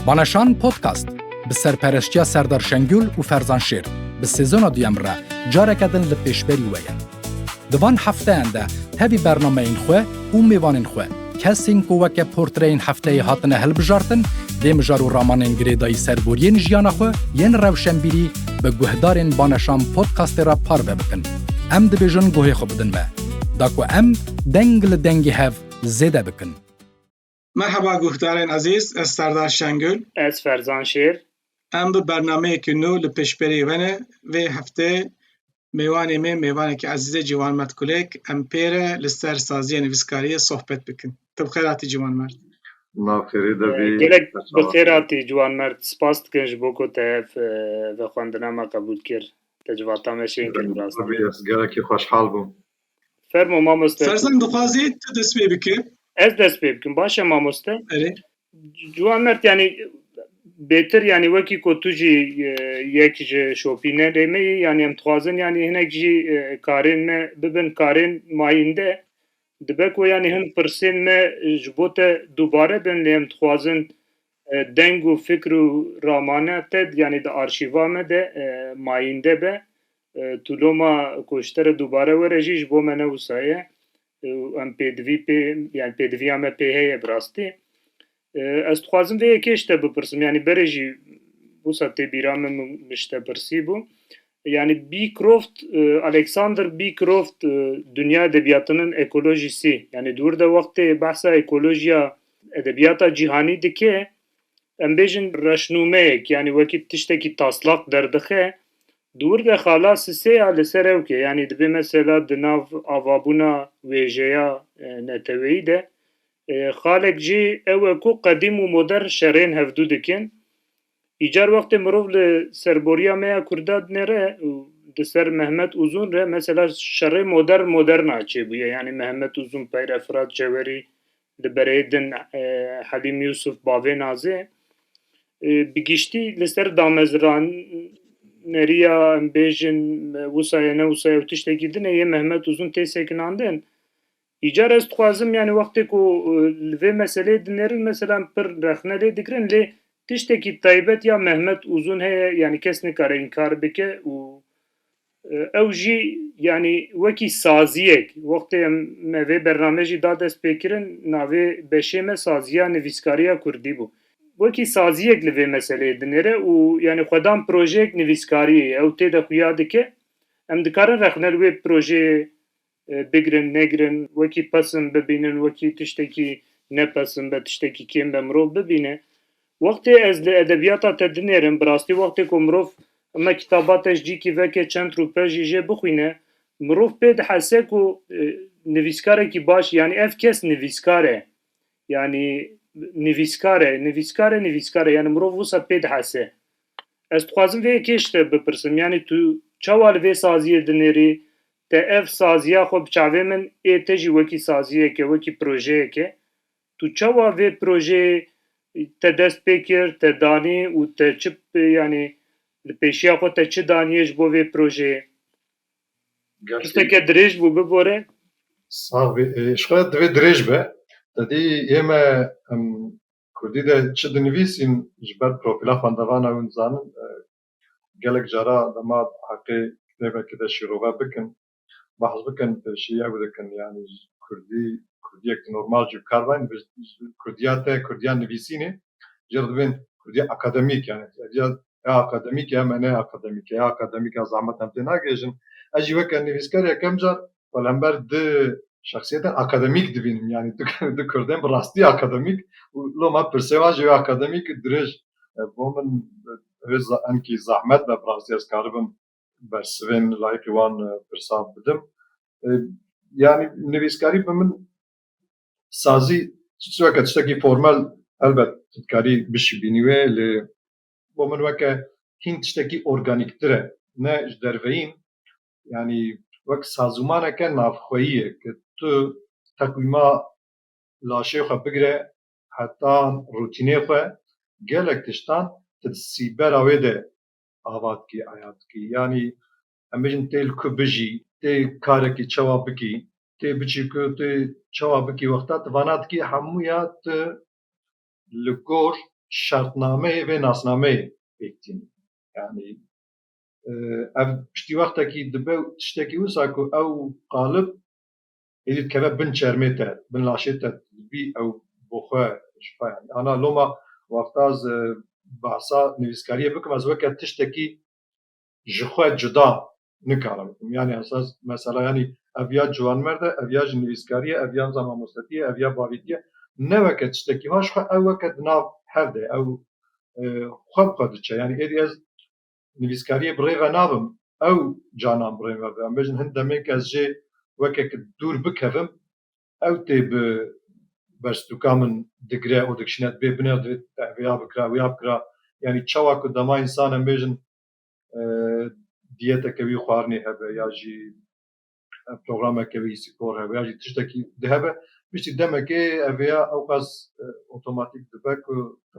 بانشان پودکاست به سرپرشتیا سردار شنگول و فرزان شیر به سیزن دویم را جاره کدن لپیشبری ویه. دوان هفته انده هبی برنامه این خواه و میوان این خواه کسین که وکه پورتره این هفته هاتنه هل بجارتن دیم جارو رامانین گریدای سربورین جیانا خواه ین روشنبیری به گوهدارین بانشان پودکاست را پار ببکن. ام دبیجن گوه خوب بدن به. داکو ام دنگ لدنگی هف زیده بکن. مرحبا گوهدارین عزیز، از سردار شنگول از فرزان شیر ام به برنامه که نو لپشبری ونه و هفته میوانی که عزیز جوان مرد کلیک ام پیره لستر سازی نویسکاری صحبت بکن. تب خیراتی جوان مرد. ناخیری دبی گلک بخیراتی جوان مرد سپاست کنش بوکو تف و خواندنه ما قبول کرد تجواتا مشین کرد براستی دبی از گلکی خوشحال بوم. فرمو ماموسته فرزان دخوازی تو دست بی بکی؟ از دست بکن باشه ماموسته اره؟ جوان مرد یعنی بهتر یعنی وکی که تو جی یک جی شوپینه دیمی یعنی ام تخوازن یعنی هنک جی کارین ما ببین کارین ماینده دبکو یعنی هن پرسین ما جبوت دوباره بین لیم تخوازن دنگ و فکر و رامانه تد یعنی ده آرشیوا ما ده ماینده به طولو ما کشتر دوباره و رجیش بو منه و سایه ام پیدوی پی یعنی پیدوی همه پی هیه براستی از تخوازم ده یکیش تا بپرسم یعنی برجی بو ساته بیرام مشته پرسی بو یعنی بیکروفت الکساندر بیکروفت دنیا ادبیاتının ekolojisi yani دور da وقت بحثا ekolojiya edebiyata cihani dike em bejin reşnumek yani vakit tişteki taslak derdixe دور da xalas se ya leserevke yani dibe mesela dinav avabuna vejeya netevî de xalek jî ew ku qedîm û moder şerên hevdû dikin İcar vakti mirov li serboriya meya Kurda nere di ser Mehmet Uzun re mesela şerê modern açêbûye yani Mehmet Uzun peyre Fırat Cevherî li berê din Helîm Yusuf bavê nazê bi giştî li ser damezraneriya em bêjin wisa ne wisa ew tiştekî din yê Mehmet Uzun tê sekinandin İcar ez dixwazim yani vakti ku li vê meseleyê dinerin mesela pir rexnelê dikirin lê tiştekî taybet ya Mehmet Uzun heye yani kes nikare inkar bike û ew jî yani wekî saziyek wextê em vê bername jî da dest pêkirin navê beşê me saziya nivîskariya Kurdî bû wekî saziyek li vê meseleyê dinêre û yani xwedan projeyek nivîskariyê ew tê de xuya dike em dikarin rexne li wê projeyê bigirin negirin wekî pesin bibînin wekî tiştekî nepesin be tiştekî kêm be mirov bibîne وقتی از ادبیاتا تدنیرم براستی وقتی که مروف اما کتاباتش جی کی وکه چند رو پژیجه بخوینه مروف پید حسه کو نویسکاره کی باش یعنی اف کس نویسکاره یعنی نویسکاره یعنی مروف وسا پید حسه از خوازم وی کشته بپرسم یعنی تو چوال وی سازیه دنیری te ev saziya xwe bi çavê min ê te jî wekî saziyeke wekî projeyeke tu çawa vê projeyê te dest pê kir te danî û te çi yani li pêşiya xwe te çi danîye ji bo vê projeyê tişteke dirêj bû bibore شخص دوی درێژ بە دەدی ئێمە ئەم کوردی دە چ دنویسین ji ber profîla xwendevana wî nizanin gelek jara dema heqê kitêbekê de şîrove bikin behs bikin pêşî ew dikin yani kurdiyek normal jî karbin kurdiya te kurdiya nivîsînê jî dibin kurdiya akademîk yani ya akademîk ya me ne akademîk ya akademîka zehmet em tê nagêjin ez jî weke nivîskarek kem car belember di şexsiyeten akademîk dibînim yani di Kurdên bi rastî akademîk û lo me pirsêva jî akademîk dirêj bo min enkî zehmet ve bi rastî ez karibim bersivên layıkî wan pirsa bidim yani nivîskarî bi min sazî weke tiştekî formal elbet karî bişibînî wê lê bo min weke hîn tiştekî organîktir e ne ji derveyîn yani wek sazûmaneke navxweyî ye ku tu teqwîma laşê xwe bigire heta rûtînê xwe gelek tiştan tu di sîbera wê de ava dikî aya dikî yani em bêjin tê li ku bijî tê karekî çawa bikî tê biçî ku tê çawa bikî wexta tu vana dikî hemûya tu li gor شرطنامه و ناسنامه بیکتین یعنی اف پشتی وقتا کی دبه تشتکی وسا کو او قالب ایدید که بن چرمته بن لاشته بی او بخوا شفا يعني انا لما وقتاز بحثا نویسکاریه بکم از وقت تشتکی جخوا جدا نکارم يعني اساس مثلا يعني اویا جوان مرده اویا نویسکاریه اویا زمان مستطیه اویا باویدیه نه وقت تشتکی هاش خو او وقت ناف هفده او خواب قدچه يعني ایدی از نویسکاریه برای نابم او جانم برای نابم بجن هندمه که از جه وقت دور بکفم او تی به برستوکامن دگره او دکشنت ببنه دوید ویا بکرا يعني چاوا که دما انسان بجن دیتا که وی خوارنی هبه یا جی پروگرام که وی سپور هبه یا جی تشتکی ده هبه بشتی دمه که اویا او قص اوتوماتیک دبه که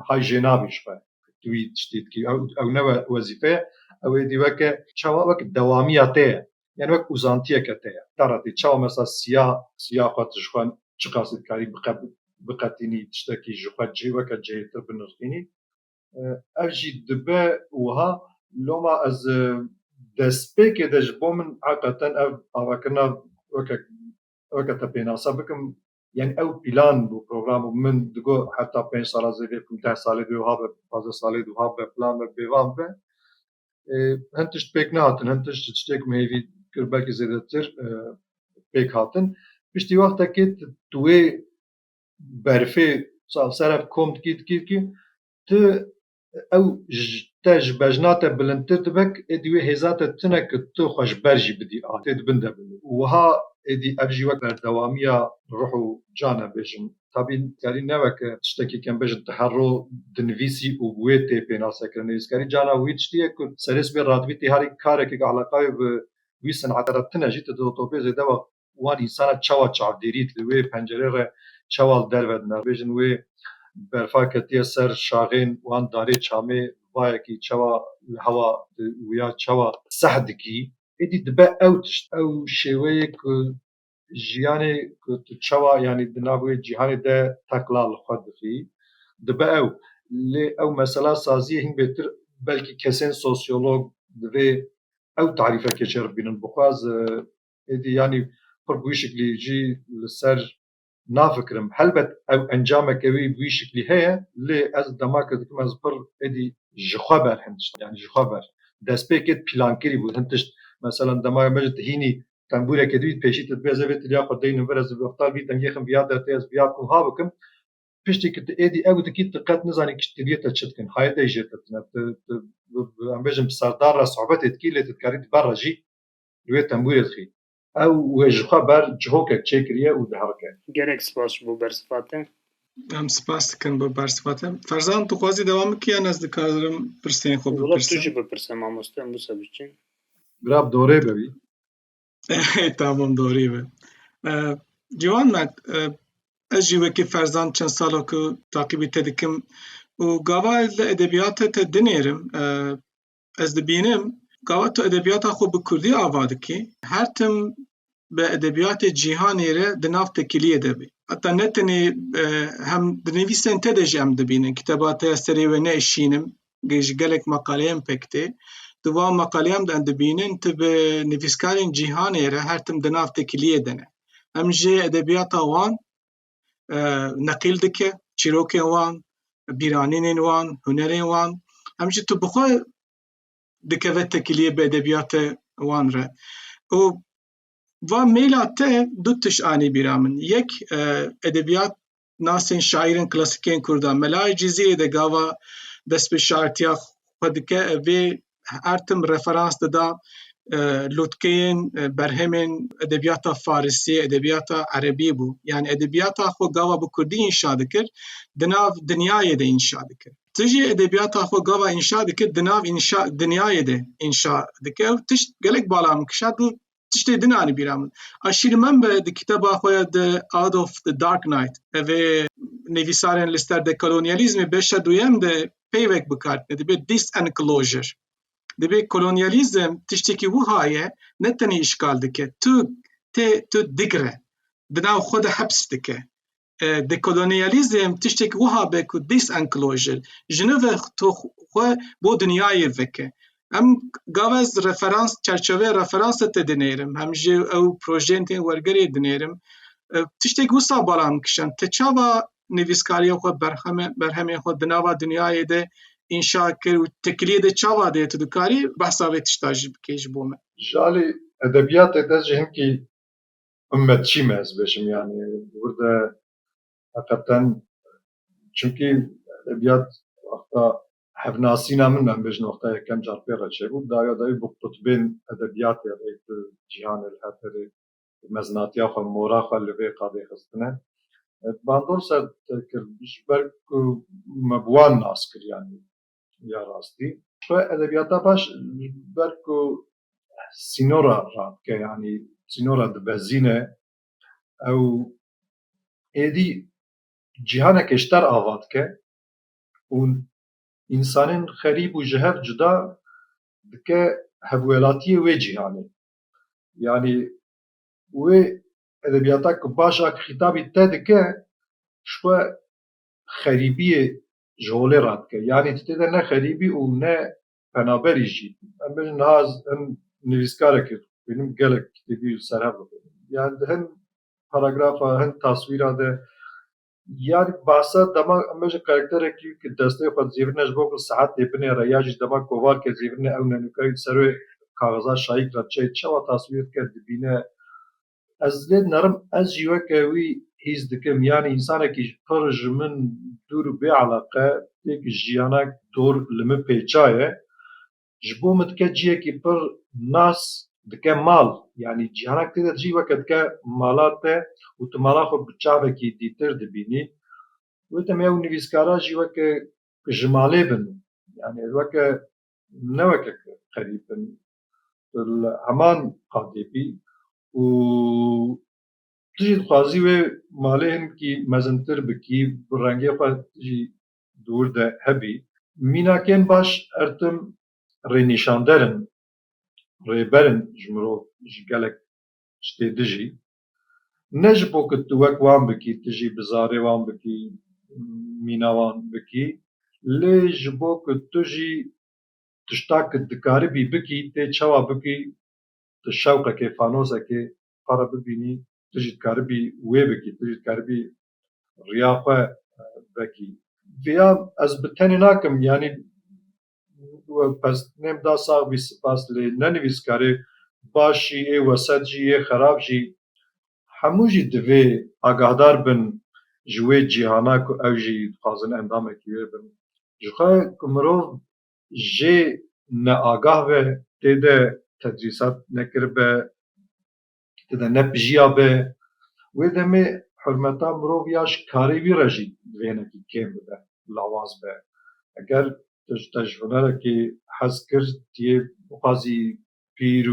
های جنابیش بای دوید تشتید که او نوع وظیفه او دیوه که چاوا وقت دوامیاته يعني وقت وزانتيه كتايا ترى تشاو مثلا سياق خاطر چقاصد کاری بقتینی تشتکی جوخت جی وقت جهتر بنرخینی اجی دبه وها لما از دسپی که دش بومن حقیقتا اوکنا وقت بیناسا بکم يعني او بلان بو پروگرام من دگو حتی 5 سال زیده 15 سال دو ها به 15 سال دو ها به پلان به بیوام به هنتش پک نهاتن هنتش تشتک مهیوی کربکی زیده تر پک هاتن پشتی وقتا که توی برفی سرف کمت کی تو او تاج بجنات بلندتر دبک ادوی هزات تنک تو خوش برجی بدی آتید بنده بلی وها ادی ابجی وقت دوامیا روحو جانا بجن طبعا کاری نوک تشتکی کم بجن تحرو دنویسی و بویتی پیناسا کرنویس کاری جانا ویچتیه که سرس بی رادویتی هاری کاره که علاقای به وی صنعت رابطنه جیت دو توپیز دوا وان انسان چاوا چاودیریت لوی پنجره چوال درود بجن وی برفا کتی سر شاغین وان داری چامه وای کی چوا هوا ویا چوا صحد کی ادی دبه او شوی که جیانی که چوا یعنی دنابوی جهانی ده تقلال خود خی دبه او مثلا سازی هنگ بهتر بلکه کسین سوسیولوگ دوی او تعریفه که چر بینن بخواز ادی یعنی پر بوی شکلی جی لسر نافکرم هلبت او انجام کوي بوی شکلی هه لی از دماغ دکم از پر ادی جخبر هندش يعني جخبر دسپیکت پلانکری بود هندش مثلا دماغ مجد هینی تنبوره کدوید پیشیت تبعزه ویت لیا قدین ورز بختار بیت انگیخم بیاد درتی از بیاد کن ها بکم پشتی که ادی او دکی تقت نزانی کشتیلیت چتکن های دیجت ام بجم سردار را صحبت اتکیل تذکرید برجی روی تنبوره خی او جخبر جهوک چکریه و دهرکه gerek spas bu bersfate ام سپاس دکن با برسفاته فرزان تو خوازی دوام کی یا نزدیکارم پرسین خوب valla بپرسم tu jî bipirse mamoste bu sebiçin براب دوره ببی تمام دوری به جوان مرد از جیوه که فرزان چند سالا که تاقیبی تدکم و گاوا ادبیات تدنیرم از دبینم گاوا تو ادبیات خو به کردی آواده که هر تم به ادبیات جیهانی ره دناف تکیلیه دبی حتی نتنی هم دنویسن تدجی هم دبینن کتابات سری و نشینم گیج گلک مقالیم پکته دوام مقالیم دن دبینن تب نویسکارین جیهانی ره هر تم دناف تکیلیه دنه هم جی ادبیات وان نقیل دکه چیروک وان بیرانین وان هنرین وان هم جی تو بخواه دکه و تکیلیه به ادبیات وان ره و میلاته دو تش آنی بیرامن یک ادبیات ناسین شاعرین کلاسیکین کردان ملای جزیره ده گاوا دست به شاعرتیا خود که وی ارتم رفرانس دادا لوتکین برهمین ادبیات فارسی ادبیات عربی بو یعنی ادبیات خو گاوا بو کردی انشاء دکر دناو دنیای ده انشاء دکر تجی ادبیات خو گاوا انشاء دکر دناو انشاء دنیای ده انشاء دکر تش گلک بالا مکشاد تشتی دنانی بیرامن اشیر من به کتاب آخوی د Out of the Dark Night و نویسارن لستر د کلونیالیزم بشه دویم د پیوک بکارت دبی disenclosure دبی کلونیالیزم تشتی که وهایه نتنی اشکال دکه تو دگره دناو خود حبس دکه dekolonyalizm tiştek wiha be ku dîs enclosure ji nû ve xwe bo dinyayê veke. Em gavez referans çerçevê referansa te dinêrim, hem jî ew projeyên tên wergerê dinêrim. Tiştek wisa balam kişan, te çawa nivîskariya xwe berhemê xwe di nava dinyayê de înşa kir û tekiliyê de çawa dê tu dikarî behsa vê tişta jî bikî ji bo me. Jalî edebiyatê de ji hinkî ümmetçî me ez bêjim yani burada hakikaten çünkü edebiyat wexta hevnasîna min em bêjin wexta yekem car pê re çêbû daya dayî bu qutbên edebiyatê re di cîhanê li her derê meznatiya xwe mora xwe li vê qadê xistine. Bandor ser kir ji ber ku me bi wan nas kir yani ya rastî. Xwe edebiyata baş ji ber ku sînora radike yani sînora dibezîne ew êdî cîhanekê ji ter ava dike û însanên xerîb û ji hev cuda dike hevwelatiyê wê cîhanê. Yani wê edebiyata ku baş a xîtabî te dike ji xwe xerîbiyê ji holê radike. Yani tu tê de ne xerîbî û ne penaberî jî. Em bêjin niha ez hin nivîskarekê xwînim gelek kitêbî li ser hev dixwînim. Yani di hin paragrafa hin taswîra de yani behsa dema em bêjin karakterekî ki destê xwe dizêvîrine ji bo ku sihetê binêre ya jî dema kovarke zêvîrine ew nenûkarî ser wê kaxiza şayîk re çawa taswîr dike dibîne. Ez lê nerim ez jî weke wî hîs dikim yani însanekî pir ji min dûr û bêeleqe têkî jiyanek dor li min pêça ye ji bo min dike ciyekî pir nas dike mal yani cîhanek tê de jî weke dike mala te û tu mala xwe bi çavekî dîtir dibînî. Wê demê ew nivîskara jî weke ji malê bin yani weke ne weke xerîb bin li heman qadê bî û tu jî dixwazî wê malê hinkî mezintir bikî bi rengê xwe jî di wir de hebî. Mînakên baş ertim rênîşanderin, rêberin ji mirov ji gelek ştê dijî. Ne ji bo ku tu wek wan bikî, tu jî bi zarê wan bikî, mîna wan bikî, lê ji bo ku tu jî tişta ku dikarî bî bikî tê çawa bikî, tu şewqekê, fanosekê para bibînî, tu jî dikarî bî wê bikî, tu jî dikarî bî riya xwe vekî. Vêya ez bi tenê nakim yani pestnêm da sax bî spas lê ne nivîskarê baş jî ê wesed jî ê xerab jî hemû jî divê agahdar bin ji wê cîhana ku ew jî dixwazin endamekî wê bin. Ji xwe ku mirov jê neagah ve tê de tedrîsat nekiribe, tê de nepijîya be, wê demê hurmeta mirov ya ji karê wî re jî divênekî kêm bibe, lawaz be. Eger tu ji hunerekê hez kir, tu yê bixwazî pîr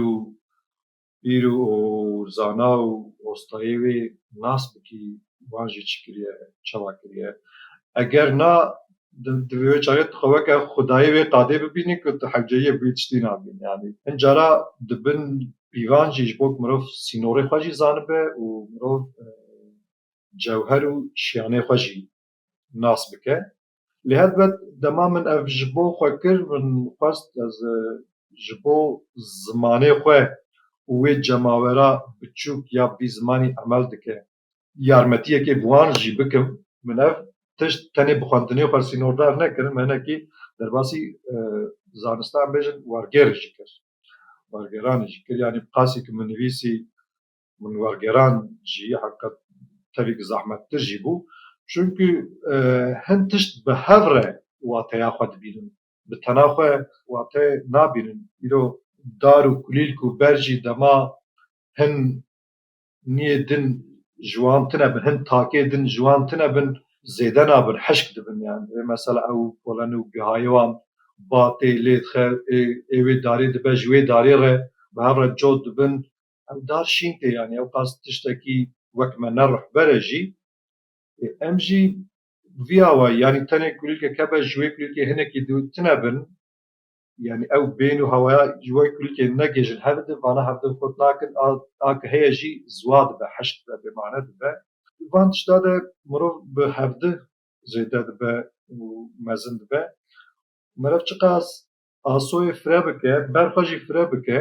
û zana û ostayê wê nas bikî wan jî çi kiriye, çawa kiriye. Eger na divê wê çarê tu xwe weke xwedayê wê qadê bibînî ku tu hewceyî vî tiştî nabînî yani. Hin cara dibin pîvan jî ji bo ku mirov sînorê xwe jî zanibe û mirov cewher û şiyanê xwe jî nas bike. Lê helbet dema min ev ji bo xwe kir min xwest ez ji bo zimanê xwe û wê cemawera biçûk ya bî zimanî emel dike yarmetiyekê bi wan jî bikim min ev tişt tenê bi xwendinê xwe sînordar nekirim hinekî derbasî zanista em bêjin werger jî kir. Wergeranê jî kir yani qasî ku min nivîsî min wergeran jî heqet tevî zehmettir jî bû çünkü hin tişt bi hev re wateya xwe dibînin. Bi tena xwe wate nabînin. Îro dar û kulîlk û ber jî dema hin niyê din ji wan tune bin, hin takê din ji wan tune bin zêde nabin, hişk dibin yani. Mesela ew polen û gihayê wan batê lê dixe ê wê darê dibe ji wê darê re bi hev re cot dibin ew dar şîn tê yani ew qas tiştekî wek me ne rihbere jî em jî vîya we yani tenê kulîlkek hebe ji wê kulîlkê hinekî tune bin yani ew bên û hewaya ji wê kulîlkê negêjin hev di vana hev di xurt nakin a ku heye jî ziwa dibe, hişk dibe, bêmane dibe. van tişta de mirov bi hevdih zêde dibe û mezin dibe. Meriv çiqas asoyê fire bike, berxwe jî fire bike,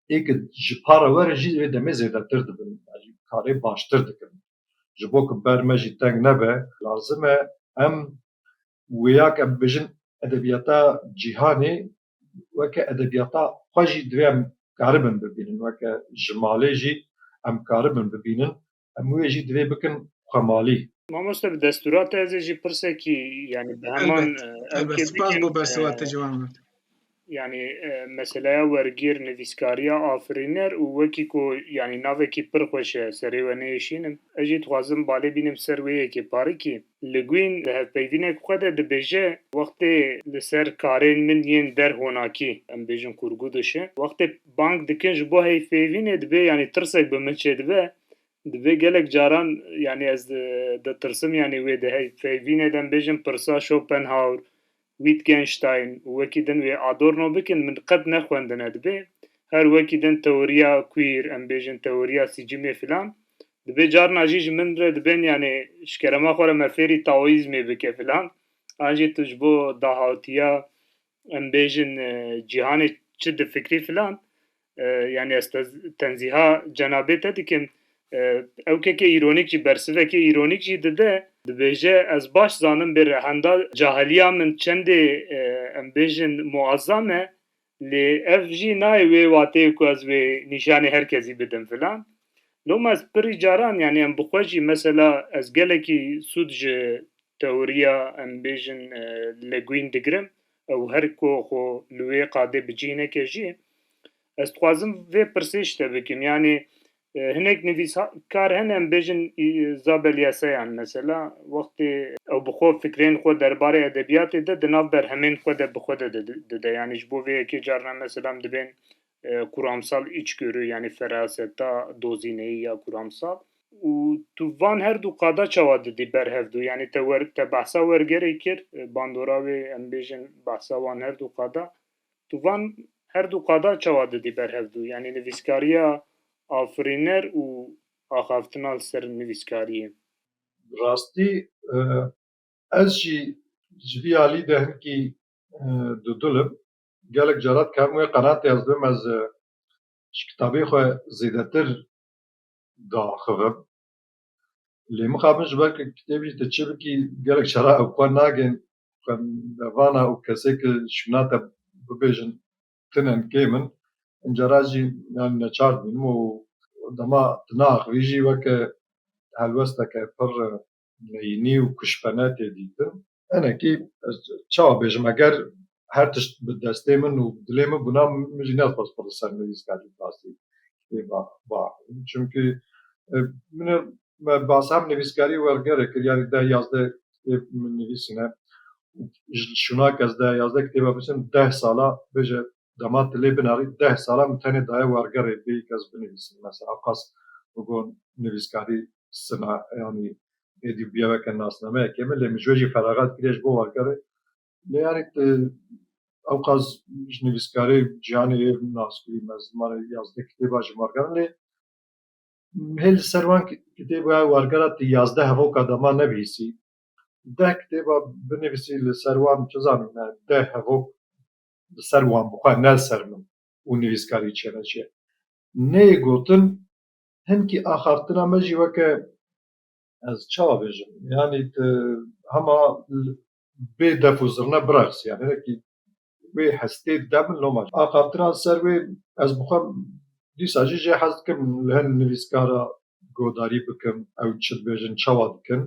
êkid ji para were jî vê demê zêdetir dibin, karê baştir dikin. Ji bo ku ber me jî teng nebe, lazim e em wêyak em bêjin edebiyata cîhanê weke edebiyata xwe jî divê em karibin bibînin, weke ji malê jî em karibin bibînin, em wê jî divê bikin xwemalî. Mamoste bi desturata ez ê jî pirsekî yani bi heman ew Elbet. kê Spas bikin bû bersivata ciwan me. yani meseleya wergîr nivîskariya afirîner û wekî ku yani navekî pir xweş e serê we nêşînim. Ez jî dixwazim balê bînim ser wê yekê parikî. Li gwîn li hevpeyvînek xwe de dibêje wextê li ser karên min yên derhonakî em bêjin kurgû dişe. Wextê bang dikin ji bo hevpeyvînê dibe yani tirsek bi min çêdibe dibe gelek caran yani ez ditirsim yani wê di hevpeyvînê de em bêjin pirsa Schopenhauer, Wittgenstein û wekî din wê Adorno bikin min qet nexwendine dibe her wekî din teoriya queer em bêjin teoriya sîcimê filan dibe carna jî ji min re dibên yani ji kerema xwe re me fêrî Taoîzmê bike filan an jî tu ji bo dahatiya em bêjin cîhanê çi difikrî filan yani ez tenzîha cenabê te dikim ew keke îronîk jî bersivekê îronîk jî dide dibêje ez baş zanim bê rehenda cahiliya min çendê em bêjin muazzam e lê ev jî nayê wê watê ku ez wê nîşanê herkesî bidim filan. Loma ez pirî caran yani em bi xwe jî mesela ez gelekî sûd ji teoriya em bêjin li gwîn digirim ew her ku xwe li wê qadê bi cîhanekê jî ez dixwazim vê pirsê ji te bikim yani hinek nivîskar hene em bêjin Zabel Yesayan mesela wextê ew bi xwe fikrên xwe derbarê edebiyatê de di nav berhemên xwe de bi xwe de dide yani ji bo vê yekê carna mesela em dibên kuramsal içgörü yani feraseta dozîneyî ya kuramsal û tu van her du qada çawa didî berhevdû yani te behsa wergerê kir bandora wê em bêjin behsa wan her du qada tu van her du qada çawa didî berhevdû yani nivîskariya afirîner û axaftina li ser nivîskariyê. Rastî ez jî ji vî alî de hinkî didilim. Gelek carat kem wê qenatê ez bim ez ji kitabê xwe zêdetir diaxivim. Lê mixabin ji ber ku kitêbê te çi bikî gelek cara ew xwe nagên xwendevana û kesê ku şûna te bibêjin tinin kê min încara jî yani neçar dibînim û dema tu naaxivî jî weke helwesteke pir neyînî û kuşbene tê dîtin. Hinekî ez çawa bêjim eger her tişt bi destê min û dilê min bûna min jî nedixwast pir li ser nivîskarî basî kitêba biaxivim çunkî min ê me basa hem nivîskarî wergerê kir yani deh yazdeh kitêb min nivîsîne ji şûnak ez deh yazdeh kitêba binivîsim 10 sala bêje dema tu lê binarî 10 sala min tenê daye wergerê bêyî kes binivîsim mesela qas bigot nivîskarî sina yani êdîbiya weke nasnameyekê min lê min ji wê jî feragat kiriye ji bo wergerê lê yani ew qas ji nivîskarî cîhanê êv naskirî me zimanê yazdeh kitêba ji wergeran lê hê li ser wan kitêba wergera tu yazdeh hevoka dema nebihîsî 10 kitêba binivîsî li ser wan çi zanim me 10 hevok li ser wan bixwe ne li ser min û nivîskarî çêne çi ye. Neyê gotin hinkî axaftina me jî weke ez çawa bêjim yani tu hema bê def û zirne biraxîsî yani hinekî wê hestê de min loma axaftina li ser wê ez bixwe dîsa jî jê hez dikim li hin nivîskara godarî bikim ew çi dibêjin çawa dikin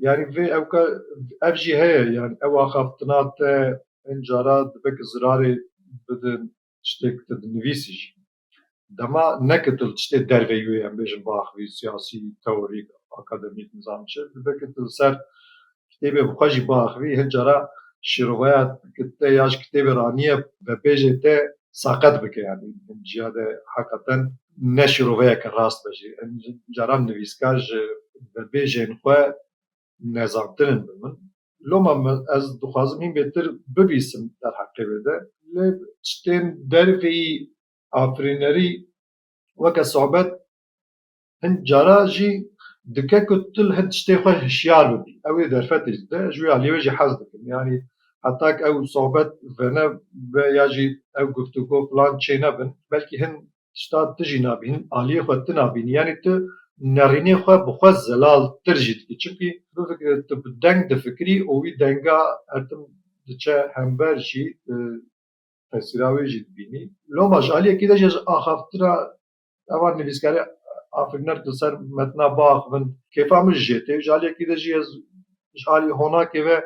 yani vê ev jî heye yani ew axaftina te hin cara dibe ku zirarê bidin tiştê ku tu dinivîsî jî dema neke tu li tiştê derveyî wê em bêjin biaxivî siyasî, teorîk, akademîk nizam çi dibe ku tu li ser kitêbê bixwe jî biaxivî hin cara şîroveya ku te ya ji kitêbê raniye vebêjê te saqet bike yani ciya de heqeten ne şîroveyeke rast be jî caran nivîskar ji vebêjên xwe nezandinin bi min loma ez dixwazim hîn bêtir bibîsim derheqê wê de lê tiştên derveyî afirînerî weke sohbet hin cara jî دکه کتل هد شتی خواه هشیار بودی اوی درفتش ده جوی علیوه جی حز دکن یعنی حتی که او صحبت ونه و یا جی او گفتگو فلان چه نبن بلکه هن شتاد تجی نبین علیه خود تنبین یعنی تو نرینه خواه بخواه زلال ترجید که چونکه تو بدنگ دفکری اوی دنگا ارتم دچه همبر جی تسیراوی جید بینی لو ماش علیه که ده جز آخافترا اوان نویسکاری افرینر دسر متنا باخ من کیفامش جیته جالی کی دجی از جالی هونا کی و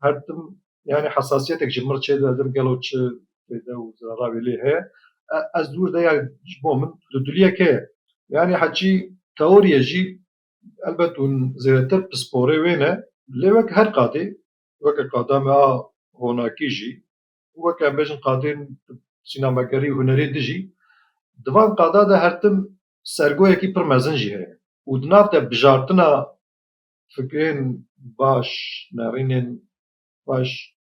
هرتم yani hassasiyetك جمر چه دادم قالوا چه بده وزرا بيلي هي از دور ده يعني بومن دوليه كه يعني حجي توريه جي البته زيتر بسبوري وينه لوك هر قادي وك قدام هونا كيجي وك بجن قادين سينماگری هنری دجي دوان قادا ده هرتم سرگویکی پر مزن جی هست و دناف ده بجارتنا فکرین باش نرینین باش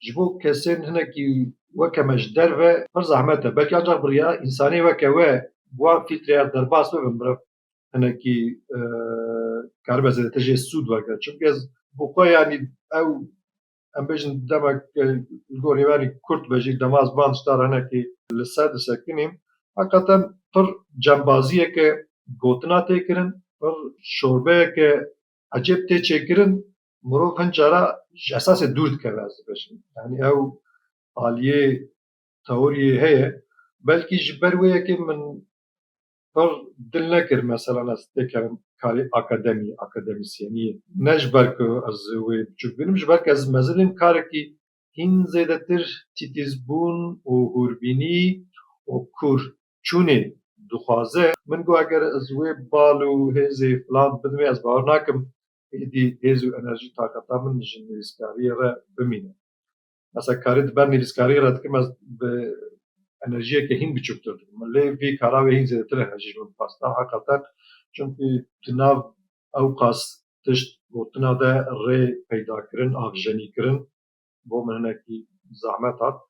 جبو کسین هنکی وکه مجدر و پر زحمته بلکه اجاق بریا انسانی وکه و بوا فیلتریا درباس و بمرف هنکی کاربه زده تجه سود وکه چونکه از بقا یعنی او ام بجن دمک الگوری وانی کرد بجی دماز باندشتار هنکی لساد سکنیم حقیقتا پر جنبازیه که گوتنا تکرن پر شوربه که عجب تی چکرن مروف هنچارا اساس دورد که واسه بشن یعنی او عالیه تئوریه هه بلکه جبرویه که من پر دل نکر مثلا از تکرم کاری اکادمیسیانی نجبر که از وی چون بینم جبر که از مزلین کاری که هین زیده تر تیتیزبون و هوربینی و کور چونه دخوازه من گو اگر از وی بالو هزی فلان بدمی از باور نکم ایدی هزو انرژی طاقتا من جن نویسکاری را بمینه مثلا کاری دبر نویسکاری را دکم از به انرژی که هین بچوکتر من لی وی کارا و هین زیده تر انرژی من پاستا حقیقتا چونکه تناو او قاس تشت و تناو ده ری پیدا کرن آفجنی کرن بو من هنکی زحمت هات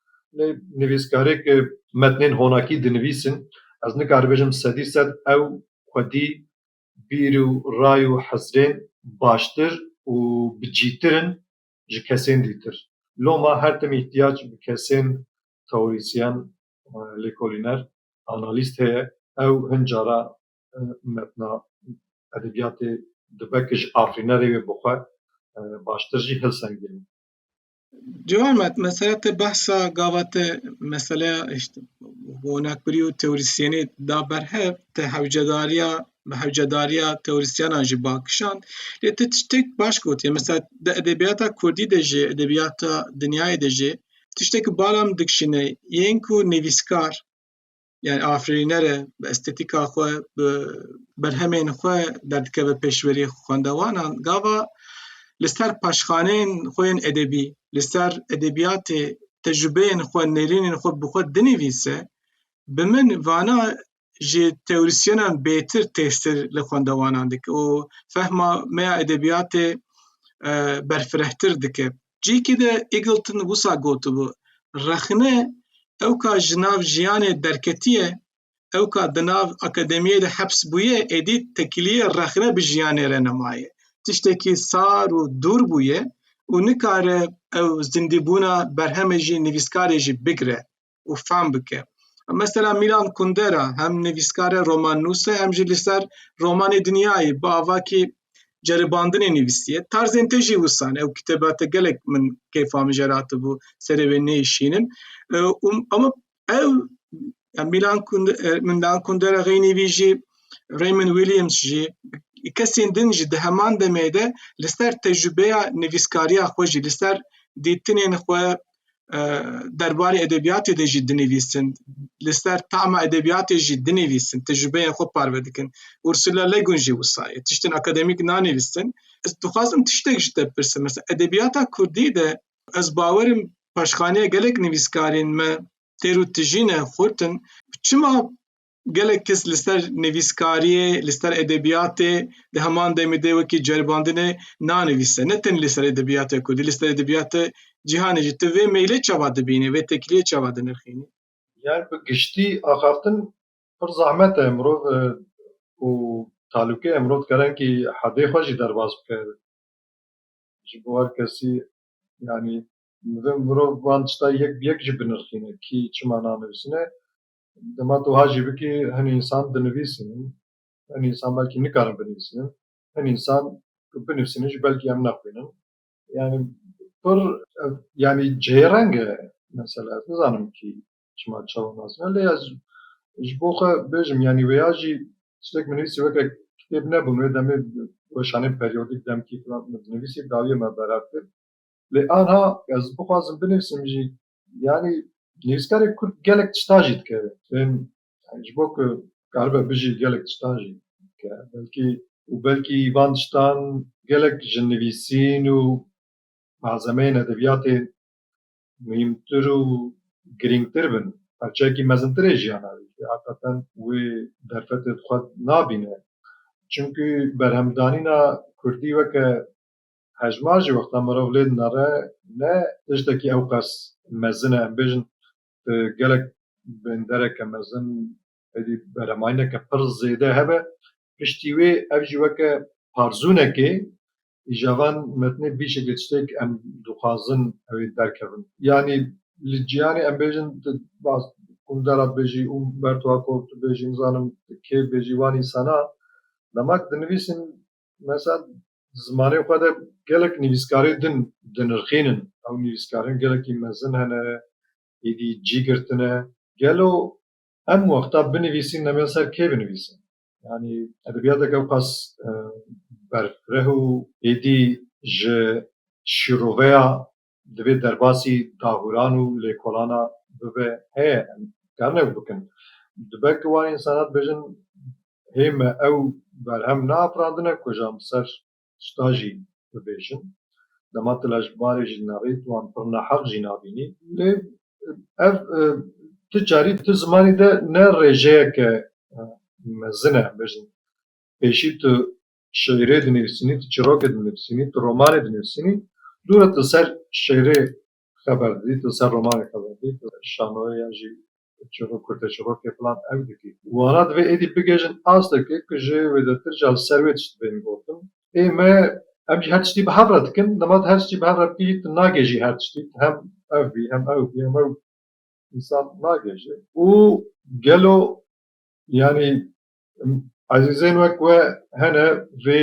نویسکاری که متنین هوناکی دنویسن از نکار بجم سدی صد او خودی بیرو رایو حزرین باشتر و بجیترن جی کسین دیتر لو ما هر تم احتیاج به کسین تئوریسین لیکولینر آنالیست هه او هنجارا متنا ادبیات دبکش آفرینری و بخواه باشتر جی هلسنگین جوان مسألة بحثا قاوات مسألة هناك بريو توريسياني دا برهب هوجداريا توريسيانا جي باكشان لتشتك باش قوت يعني مثلا دا ادبياتا كردي دجي ادبياتا دنياي دجي تشتك بالام دكشيني ينكو نيفيسكار يعني آفرینره به استتیکا خو برهمین خو دردکه به پیشوری خواندوانان گاوا لسر پاشخانین خوین ادبی لسر ادبیات تجربه خو نرین خو بخود دنویسه بمن وانا جی تئوریسیونان بهتر تستر لخواندوانان دک و فهمه ما ادبیات برفرهتر دکه جی که ده ایگلتون وسا گوتو بو رخنه او که جناو جیان درکتیه او که دناو اکادمیه ده حبس بویه ایدی تکلیه رخنه بجیانه رنمایه تشتکی سار و دور بویه و نکاره او زنده بونا برهمه جی نویسکاره جی بگره و فهم بکه مثلا میلان کندرا هم نویسکار رمان نوسه هم جی لسر رمان دنیایی با آواکی جرباندن نویسیه طرز انتجی وسانه او کتابات گلک من کیفام جرات بو سره نیشینن اما او میلان کندرا غینی ویجی ریمن ویلیامز جی کسین دنجی ده همان دمیده لسر تجربه نویسکاریا خوشی لسر دیتنین خو درباره ادبیات ده جی دنویسن لسر طعم ادبیات جی دنویسن تجربه خو پارو دکن اورسولا لگون جی وسایه تشتن اکادمیک نانویسن از دخوازم تشتک جده پرسه مثلا ادبیات کردی ده از باورم پاشخانه گلک نویسکارین ما تیرو تجینه خورتن چما گلک کس لسر نویسکاریه لسر ادبیات ده همان دمیده وکی جرباندنه نانویسه نتن لسر ادبیات کردی لسر ادبیات جهان جت و میله چوا دبینه و تکلیه چوا دنرخینه yani bu geçti akaftın bir zahmet emro و تعلقê emrod kerenkî hedê xwe jî derbas bike ji bo her kesî yanî mirov van tişta yek jî binirxîne kî çima nanivîsine dema tu ha jî bikî hin însan dinivîsînin hin însan belkî nikarin binivîsînin hin însan binivîsînin jî belkî em nexwînin yani pir yani cêreng e mesela ez nizanim kî çima çawa nasîne lê ez ji bo xwe bêjim yanî wêya jî tiştek binivîsî weke kitêb nebûn wê demê weşanê peryodîk demkî filan dinivîsî dawiye me berav kir lê aniha ez bixwazim binivîsim jî yanî nivîskarê Kurd gelek tişta jî dike tên ji bo ku karibe bijî gelek tişta jî dike belkî van tiştan gelek ji nivîsîn û malzemeyên edebiyatê mühîmtir û girîngtir bin parçeyekî mezintirê jiyana wî heqeten wê derfetê xwe nabîne çunkî berhemdanîna Kurdî weke hejmar jî wexta mirov lê dinare ne tiştekî ew qas mezin e em bêjin gelek bên dereke mezin êdî berhemayîneke pir zêde hebe piştî wê ev jî weke parzûnekê îjavan metnê bî şeklê tiştek em dixwazin ew ê derkevin yanî li ciyanê em bêjin Kundera bêjî û Bertuha tu bêjî nizanim kê bêjî wan însana demak dinivîsin mesela zimanê xwe de gelek nivîskarê din dinirxînin ew nivîskarên gelekî mezin hene êdî cî girtine gelo em wexta binivîsîn em ê ser kê binivîsin yanî edebiyateke ew qas berfireh û êdî ji şîroveya divê derbasî dahûran û lêkolana bibe heye em karin ew bikin dibe ku wan însanan bêjin hê me ew berhem neafirandine ku ji em bi ser tişta jî bibêjin dema tu lejbarê jî dinavî tu wan pir neheq jî nabînî lê ev ti carî ti zimanî de ne rêjeyeke mezin e em bêjin pêşî tu şeîrê dinivîsînî tu çîrokê dinivîsînî tu romanê dinivîsînî dûre tu ser şeîrê xeber didî tu ser romanê xeber didî tu şanoyeya jî kurtçîrokê filan ew dikî wana divê êdî bigêjin astekê ku ji wê de tir ji ser wê tişt bên gotin ê me em jî her tiştî bi hev re dikin dema her tiştî bi hev re bikî tu nagêjî her tiştî hem ev bî hem ew bî hem ew însan nagêjî û gelo yanî ezîzên wek we hene vê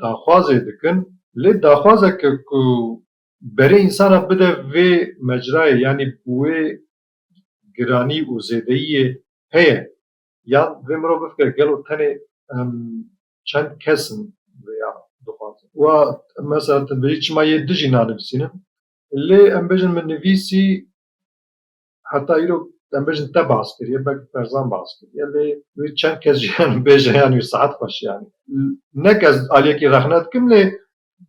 daxwazê dikin lê daxwazeke ku berê însana bide vê mecrayê yanî wê giranî û zêdeyiyê heye yan vê mirov bifkire gelo tenê çend kesin vêya dixwazin wa mesela tu dibêjî çima yê dijî nanivîsînin lê em bêjin min nivîsî heta îro em bêjin te bas kiriye belkî Ferzan bas kiriye lê wê çend kes jî bêje yanî sihet xweş yanî nek ez aliyekî rexne dikim lê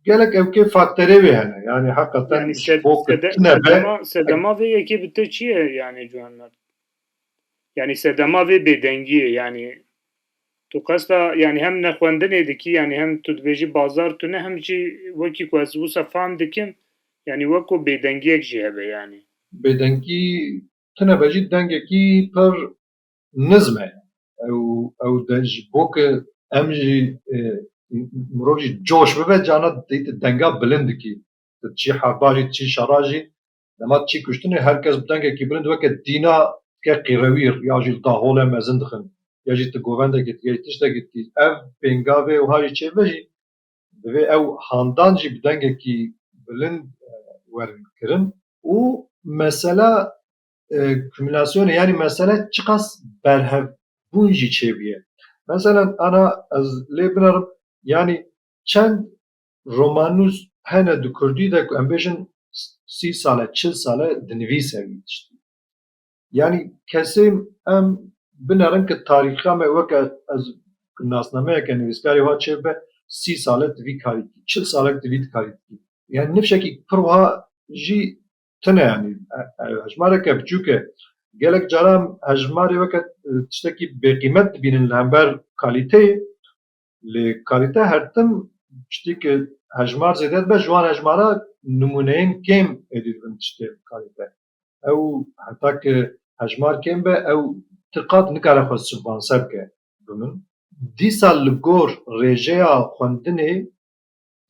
gelek ew kê fakterê wê hene yanî heqeten Yani bo ku tinebe sedema vê yekê bi te çi ye yani Ciwan Mert? Yani sedema vê bêdengiyê yani tu qesta yani hem nexwendinê dikî yani hem tu dibêjî bazar tune hem jî wekî ku ez wisa fam dikim yani wekû bêdengiyek jî hebe yani. bêdengî tinebe jî dengekî pir nizm e ew de ji bo ku em jî mirov jî coş bibe cana tu denga bilind dikî tu çî herba jî çî şera jî dema çî kuştinê her kes bi dengekî bilind weke dîna ke qîrewîr ya jî daholê mezin dixin ya jî tu govendekî tigehî tiştekî dikî ev pêngavê wiha jî çêve jî divê ew handan jî bi dengekî bilind werin kirin û mesela kümülasyonê yanî mesele çi qas berhevbûn jî çêbûye mesela ana ez lê binarim yanî çend romanûs hene di Kurdî de ku em bêjin 30 sale 40 sale dinivîse wî tiştî yanî kesê em binerin ki tarîxa me weke ez nasnameyeke nivîskarê wa çêbibe 30 sale divî karî dikî 40 salek divî karî dikî yani nifşekî pir wiha jî tune yanî hejmareke biçûk e gelek caran hejmarê weke tiştekî bêqîmet dibînin li hember kalîteyê lê kalîte her tim tiştî ki hejmar zêde dibe ji wan hejmara nimûneyên kêm êdî dibin tiştê kalîte ew heta ki hejmar kêm be ew ti qat nikare xwe sübvanser bike bi min دیسا لگور رژیا خوندنه